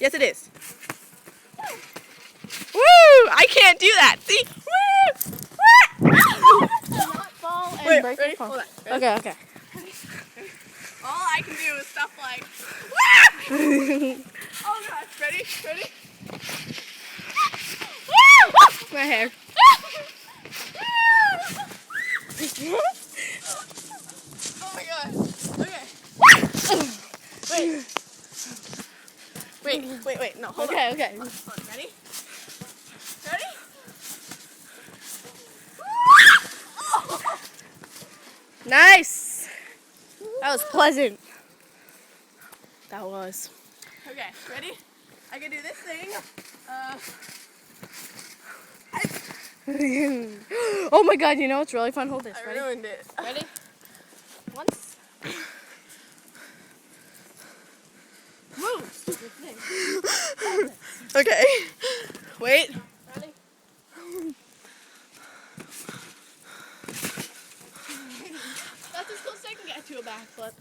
Yes, it is. Woo! I can't do that. See? Woo! Not fall and Wait, break ready? your phone. Hold on. Ready? Okay, okay. All I can do is stuff like. Oh gosh! Ready? Ready? My hair. Oh my god. Okay. Wait. No, hold on. Okay. Hold on. Ready? Ready? Nice. That was pleasant. That was. Okay. Ready? I can do this thing. Oh my god, you know what's really fun? Hold this. I Ready? ruined it. Ready? Once. Move, stupid thing. Okay. Wait. Ready? That's as close as I can get to a backflip.